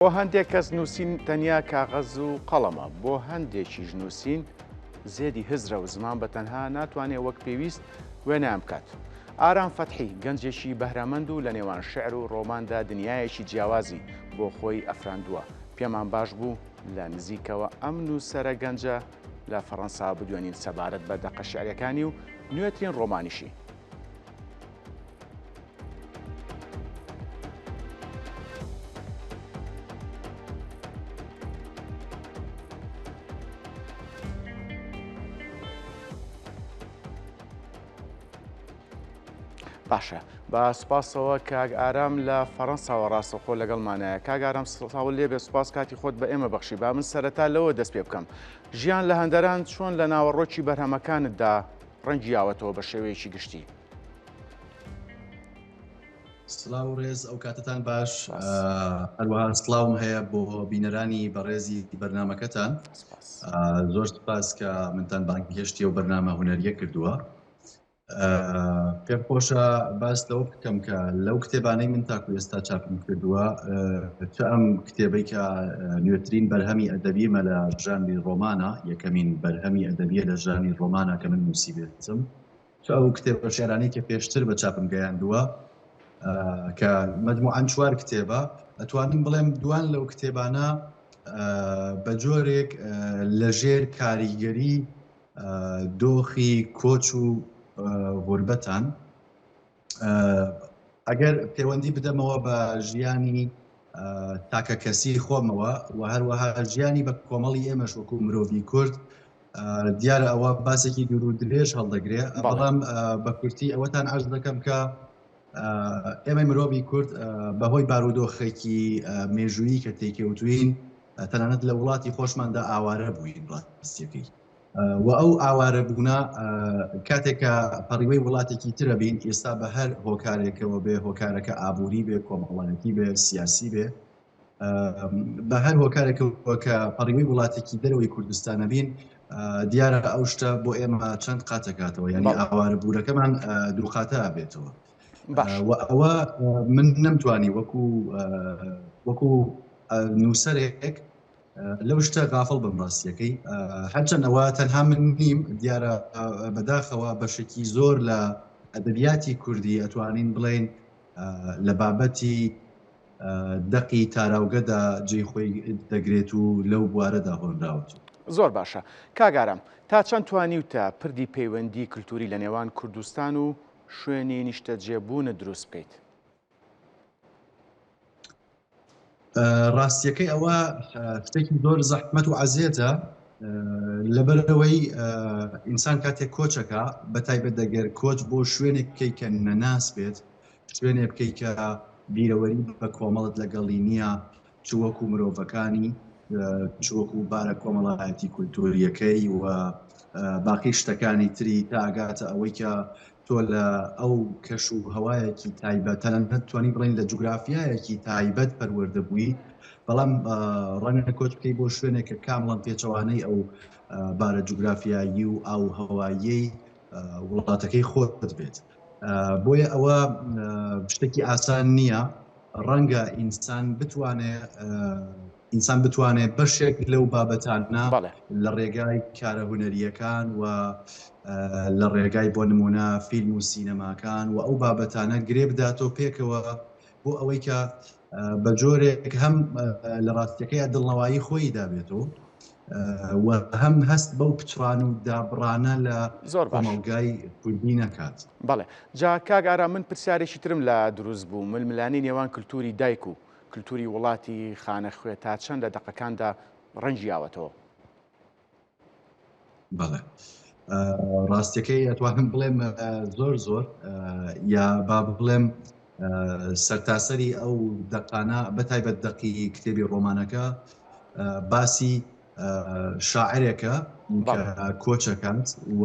بۆ هەندێک کەس نووسین تەنیا کاغەز و قەڵەمە، بۆ هەندێکیش نووسین زێدی هزرە و زمان بە تەنها ناتوانێت وەک پێویست وێنەیان بکات. ئارام فەتحی گەنجێکی بەهرەمەند و لە نێوان شێعر و ڕۆماندا دنیایەکی جیاوازی بۆ خۆی ئەفراندووە. پێمان باش بوو لە نزیکەوە ئەم نووسەرە گەنجە لە فەڕەنسا بدوێنین سەبارەت بە دەقە شێعرەکانی و نوێترین ڕۆمانیشی. باشە بە سوپاسەوە کاگ ئارام لە فەڕەنساوە ڕاستەخۆ لەگەڵمانەیە. کاگ ئارام ساڵ لێبێ سوپاس کاتی خۆت بە ئێمە بەخشی. با من سەرەتا لەوە دەست پێ بکەم. ژیان لە هەندەران چۆن لە ناوەڕۆکی بەرهەمەکانتدا ڕەنگیاوەتەوە بە شێوەیەکی گشتی؟ سڵاو ڕێز ئەو کاتتان باش، هەروەها سڵاوم هەیە بۆ بینەرانی بەڕێزی بەرنامەکەتان. زۆر سپاس کە منتان بانگهێشتی و بەرنامە هونەریە کردووە. پێم خۆشە باس لەوە بکەم کە لەو کتێبانەی من تاکو ئێستا چاپم کردووە چ ئەم کتێبەی کە نوێترین بەرهەمی ئەدەبیمە لە ژانری ڕۆمانە، یەکەمین بەرهەمی ئەدەبیە لە ژانی ڕۆمانە کە من نووسی بێتم، چ ئەو کتێبە شێعرانەی کە پێشتر بە چاپم گەیاندووە کە مەجموعەن 4 کتێبە. ئەتوانم بڵێم دوان لەو کتێبانە بە جۆرێک لەژێر کاریگەری دۆخی کۆچ و غوربەتان ئەگەر پەیوەندی بدەمەوە بە ژیانی تاکە کەسی خۆمەوە و هەروەها ژیانی بە کۆمەڵی ئێمەش وەکو مرۆڤی کورد، دیارە ئەوە باسێکی دوور و درێژ هەڵدەگرێ. بەڵام بە کورتی ئەوەتان عەرز دەکەم کە ئێمە مرۆڤی کورد بەهۆی بارودۆخێکی مێژوویی کە تێکەوتوین تەنانەت لە وڵاتی خۆشماندا ئاوارە بووین ڕاستیەکەی، و ئەو ئاوارە بوونە کاتێکە پەڕیوەی وڵاتێکی ترە بین، ئێستا بە هەر هۆکارێکەوە بێ، هۆکارەکە ئابووری بێ، کۆمەڵایەتی بێ، سیاسی بێ، بە هەر هۆکارێکەوە کە پەڕیوەی وڵاتێکی دەرەوەی کوردستانە بین، دیارە ئەو شتە بۆ ئێمە چەند قاتەکاتەوە، یعنی ئاوارە بوورەکەمان دووقاتە ئابێتەوە. و ئەوە من نەمتوانی وەکو نووسەرێک لەو شتە غافڵ بم ڕاستیەکەی، هەرچەند ئەوە تەنها من نیم، دیارە بەداخەوە بەشێکی زۆر لە ئەدەبیاتی کوردی ئەتوانین بڵێن لە بابەتی دەقی تاراوگەدا جێی خۆی دەگرێت و لەو بوارەدا هۆنراوەت. زۆر باشە. کاگ ئارام، تا چەند توانیوتە پردی پەیوەندی کللتوری لە نێوان کوردستان و شوێنی نیشتەجێبوونە دروست بکەیت؟ ڕاستیەکەی ئەوە شتێکی زۆر زەحمەت و عەزیەتە، لەبەرەوەی ئینسان کاتێک کۆچەکە، بەتایبەت دەگەر کۆچ بۆ شوێنێک بکەیت کە نەناس بێت، شوێنێ بکەیت کە بیرەوەری بە کۆمەڵت لەگەڵی نییە، چ وەکو مرۆڤەکانی، چ وەکو بارە کۆمەڵایەتی کولتوریەکەی و باقی شتەکانی تری، تا ئاگاتە ئەوەی کە تۆ لە ئەو کەش و هەوایەکی تایبەت تەنانەت توانی بڵێن لە جوگرافیایەکی تایبەت پەروەردە بووی، بەڵام ڕەنگە کۆچ بکەی بۆ شوێنێک کە کامڵەن پێچەوانەی ئەو بارە جوگرافیایی و ئاو هەواییەی وڵاتەکەی خۆت بێت. بۆیە ئەوە شتێکی ئاسان نییە. ڕەنگە ئینسان بتوانێت بەشێک لەو بابەتانە لە ڕێگای کارە هونەریەکان و لە ڕێگای بۆ نمونە فیلم و سینەماکان و ئەو بابەتانە گرێ بداتەوە پێکەوە بۆ ئەوەی کە بە جۆرێک هەم لە ڕاستیەکەی دڵنەوایی خۆی دابێتەوە و هەم هەست بەو پچڕان و دابڕانە لە کۆمەڵگای کوردی نەکات. بەڵێ، جا کاگ ئارام، من پرسیارێکی ترم لە دروست بوو، ململانی نێوان کللتوری دایک و کللتوری وڵاتی خانەخوێ تا چەند لە دەقەکاندا ڕەنگیاوەتەوە؟ بەڵێ، ڕاستیەکەی ئەتوانم بڵێم زۆر یا با بڵێم سەرتاسەری ئەو دەقانە، بەتایبەت دەقی کتێبی ڕۆمانەکە باسی شاعرێکە کۆچەکەند و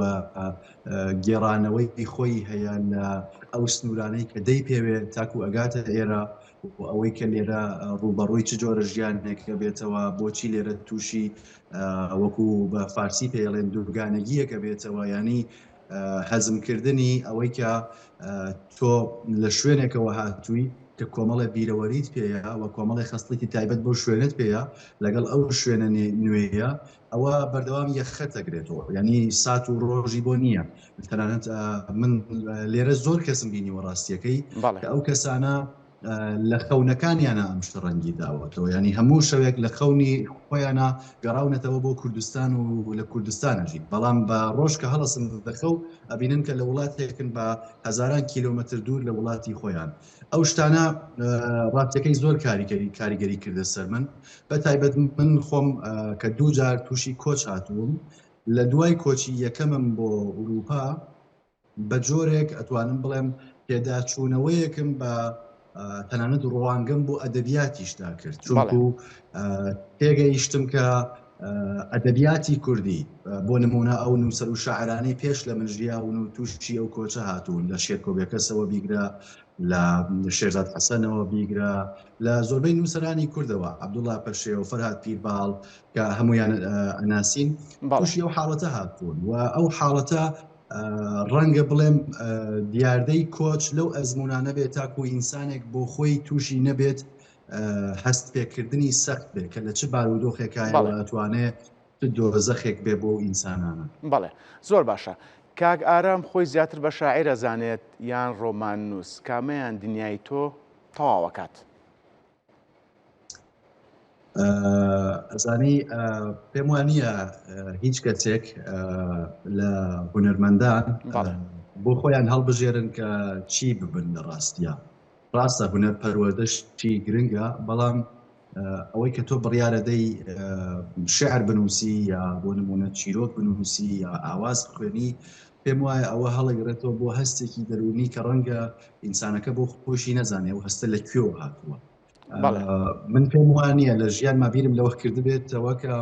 گێڕانەوەی خۆی هەیە لە ئەو سنوورانەی کە دەی پێوێت تاکو ئەگاتە ئێرە، ئەوەی کە لێرە ڕوبەڕووی چ جۆرە ژیانێکە بێتەوە، بۆچی لێرە تووشی وەکو بە فارسی پێڵێن دوورگانەگیەکە بێتەوە، ینی هەزمکردنی ئەوەی کە تۆ لە شوێنێکەوە هاتووی کە کۆمەڵی بیرەوەریت پێەیە ئەوە کۆمەڵی خستڵێکی تایبەت بۆ شوێنت پێەیە لەگەڵ ئەو شوێنە نوێیە ئەوە بەردەوام یەخەتەگرێتەوە ینی سات و ڕۆژی بۆ نییە تەنانەت من لێرە زۆر کەسم بینیوە ڕاستیەکەی کە ئەو کەسانە لە خەونەکانیانە ئەم ڕەنگی داوەتەوە ینی هەموو شەوێک لە خەونی خۆیانە گەڕاونەتەوە بۆ کوردستان و لە کوردستانەژی بەڵام بە ڕۆژ کە هەڵسن دەخە و ئەبینن کە لە وڵاتێکن بە هەزاران کیلۆمەتر دوور لە وڵاتی خۆیان ئەو شتانە ڕاستیەکەی زۆر کاریگەری کردە سەر من بە تایبەت من خۆم کە دوو جار تووشی کۆچ هاتووم لە دوای کۆچی یەکەمم بۆ ئوروپا بە جۆرێک ئەتوانم بڵێم پێداچوونەوەیەکم بە تەنانەت ڕوانگەم بۆ ئەدەبیاتیشدا کرد چونکو تێگەیشتم کە ئەدەبیاتی کوردی بۆ نمونە ئەو نووسەر و شاعرانەی پێش لە من ژیاون و تووشی ئەو کۆچە هاتوون لە شێرکۆبێکەسەوە بیگرە لە شێرزاد حەسەنەوە بیگرە لە زۆربەی نووسەرانی کوردەوە عەبدوڵڵا پەرشێ و فەرهاد پیرباڵ کە هەمویان ئەناسین تووشی ئەو حاڵەتە هاتوون و ئەو حاڵەتە ڕەنگە بڵێم دیاردەی کۆچ لەو ئەزمونانە بێت تاکو ئینسانێک بۆ خۆی تووشی نەبێت هەست پێکردنی سەخت بێت کە لە چ بارودۆخێکایە ئەتوانێت دۆزەخێک بێ بۆ ئینسانانە. بەڵێ زۆر باشە. کاک ئارام خۆی زیاتر بە شاعیر ئەزانێت یان ڕۆمان نووس کامەیان دنیای تۆ تەواوەکات؟ ئەزانی پێم وانە هیچ کەسێک لە هونەرمەندان بۆ خۆیان هەڵبژێرن کە چی ببن لە ڕاستیە ڕاستە هونەر پەروەردەشتی گرنگە بەڵام ئەوەی کە تۆ بڕیارەدەی شعر بنووسی یا بۆ نمونە چیرۆک بنووسی یا ئاواز خوێنی پێم وایە ئەوە هەڵەگرێتەوە بۆ هەستێکی دەرونی کە ڕەنگە ئینسانەکە بۆ خۆشی نەزانێ و هەستە لە کوێوە هاتووە. من پێم وانە لە ژیان مابیرم لەوە کرد بێتەوە کە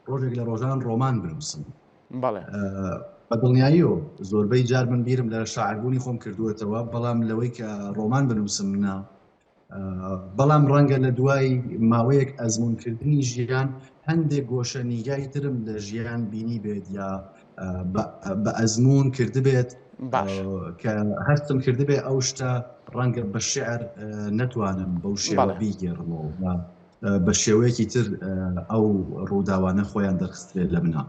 ڕۆژێک لە ڕۆژان ڕۆمان بنووسم بە دڵنیاییەوە زۆربەی جار من بیرم لە شاعربوونی خۆم کردوێتەوە بەڵام لەوەی کە ڕۆمان بنووسم نا بەڵام ڕەنگە لە دوای ماوەیەک ئەزمونکردنی ژیان هەندێک گۆشە نیگای ترم لە ژیان بینی بێت یا بە ئەزمون کردبێت کە هەستم کردبێ ئەو شتە ڕەنگە بە شعر نەتوانم بەو شێوە بیگێڕمەوە بە شێوەیەکی تر ئەو ڕووداوانە خۆیان دەرخسترێت لە منە.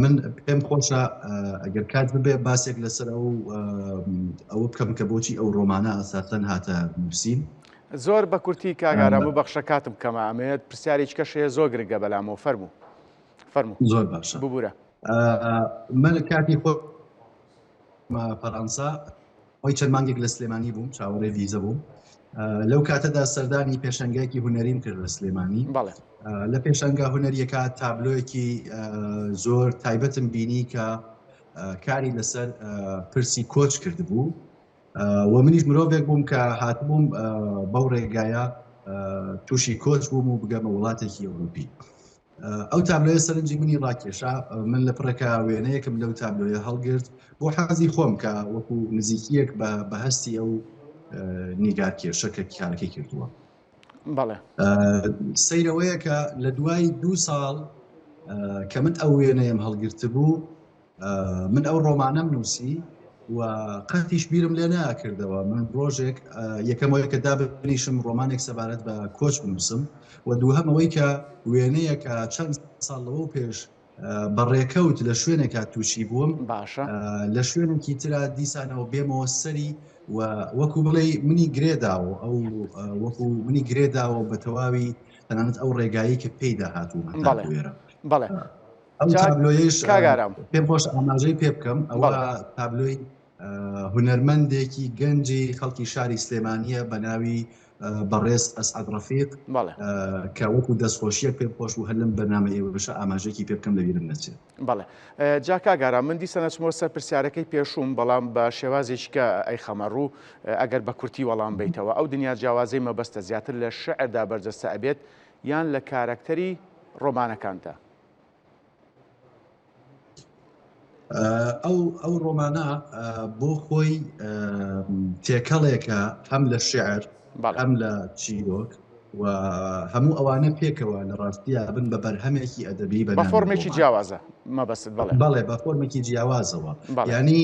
من پێم خۆشە ئەگەر کات ببێ باسێک لەسەر ئەوە بکەم کە بۆچی ئەو ڕۆمانە ئەساسەن هاتە نووسین. زۆر بە کورتی کاگارام و بەخشە کاتم کەمە ئەمەیەت پرسیارێک کەشەیە زۆر گرنگە بەلامەوە فەرموو زۆر باشە ببوورە. من کاتی خۆ فەڕەنسا ئەوی چەند مانگێک لە سلێمانی بووم چاوەڕێ ڤیزە بووم لەو کاتەدا سەردانی پێشەنگایەکی هونەریم کرد لە سلێمانی لە پێشەنگا هونەریەکە تابلۆیەکی زۆر تایبەتم بینی کە کاری لەسەر پرسی کۆچ کردبوو و منیش مرۆڤێک بووم کە هاتبووم بەو ڕێگایە تووشی کۆچ بووم و بگەمە وڵاتێکی ئەوروپی. ئەو تابلۆیە سەرنجی منی ڕاکێشا من لە پڕەکە وێنەیەکم لەو تابلۆیە هەڵگرت بۆ حەزی خۆم کە وەکو نزیکیەک بە هەستی ئەو نیگارکێشەکە کارەکەی کردووە. سەیرەوەیە کە لە دوای 2 ساڵ کە من ئەو وێنەیەم هەڵگرت بوو من ئەو ڕۆمانەم نووسی و قەتیش بیرم لێ ناکردەوە من ڕۆژێک یەکەمەوەی کە دابنیشم ڕۆمانێک سەبارەت بە کۆچ بنووسم و دووهەمەوەی کە وێنەیە کە چەند ساڵەوە پێش بەڕێکەوت لە شوێنێکە تووشی بووم لە شوێنێکی ترا دیسانەوە بێمەوە سەری و وەکو بڵێ منی گرێداوە ئەو وەکو منی گرێداوە بە تەواوی تەنانەت ئەو ڕێگایی کە پێیدا هاتوومە وێرە. ئەو تابلۆیش پێم خۆش ئاماژەی پێ بکەم ئەوە تابلۆی هونەرمەندێکی گەنجی خەڵکی شاری سلێمانیە بە ناوی بەڕێز ئەسعەد ڕەفیق کە وەکو دەستخۆشیەک پێ خۆش و هەر لەم بەرنامە ئێوەشە ئاماژەیەکی پێ بکەم لەبیرم نەچێت. بەڵێ جا کاگارام من دیسە نەچمەوە سەر پرسیارەکەی پێشوم بەڵام بە شێوازێکی کە ئەی خەمەڕوو ئەگەر بە کورتی وەڵام بیتەوە ئەو دنیا جیاوازەی مەبەستە زیاتر لە شعردا بەرجەستە ئەبێت یان لە کارەکتەری ڕۆمانەکانتە؟ ئەو ڕۆمانە بۆ خۆی تێکەڵێکە هەم لە شعر ئەم لە چیرۆک و هەموو ئەوانە پێکەوە لە ڕاستیە بن بە بەرهەمێکی ئەدەبی بە فۆرمێکی جیاوازە مەبەست بەڵێ بە فۆرمێکی جیاوازەوە ینی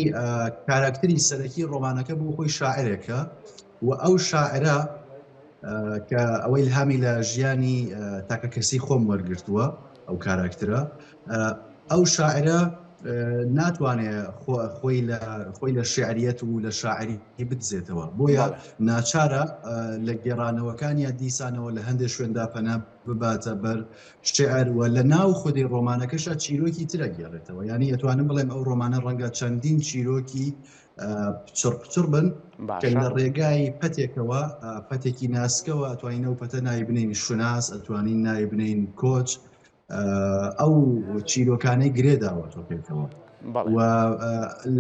کاراکتەری سەرەکی ڕۆمانەکە بۆ خۆی شاعرێکە و ئەو شاعرە کە ئەوەی الهامی لە ژیانی تاکە کەسی خۆم وەرگرتووە ئەو کاراکترە. ئەو شاعرە ناتوانێت خۆی لە شعریەت و لە شاعری بدزێتەوە، بۆیە ناچارە لە گێڕانەوەکان یا دیسانەوە لە هەندێک شوێندا پەنا بباتە بەر شعر و لە ناو خودی ڕۆمانەکەشە چیرۆکی ترە گێڕێتەوە. ینی ئەتوانم بڵێم ئەو ڕۆمانە ڕەنگە چەندین چیرۆکی پچڕ بن کە لە ڕێگای پەتێکەوە پەتێکی ناسکەوە ئەتوانین ئەو پەتە ناوی بنین شوناس، ئەتوانین ناوی بنین کۆچ، ئەو چیرۆکانەی گرێداوە تۆ پێکەوە. و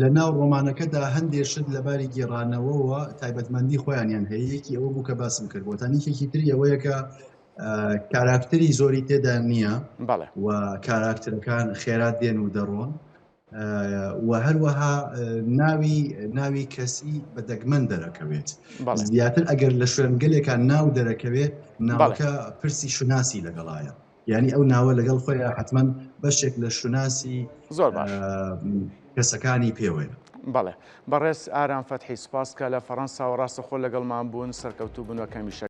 لە ناو ڕۆمانەکەدا هەندێشت لەباری گێڕانەوەەوە تایبەتمەندی خۆیانیان هەیەکی ئەوە بوو کە باسم کرد بۆ تانیکێکی تری ئەوەیە کە کاراکتەری زۆری تێدا نییە و کاراکتەرەکان خێرات دێن و دەڕۆن و هەروەها ناوی کەسی بە دەگمەن دەرەکەوێت. زیاتر ئەگەر لە شوێنگەلێکان ناو دەرەکەوێت ناوەکە پرسی شوناسی لەگەڵایە، یعنی ئەو ناوە لەگەڵ خۆیان حتمما بەشێک لە شوناسی زۆر باش کەسەکانی پێوەیە. بەڵێ بەڕێز ئارام فەتحی سوپاسکە لە فەڕەنسا و ڕاستەخۆ لەگەڵمان بوون سەرکەوتوو بوونەوە کەمیشە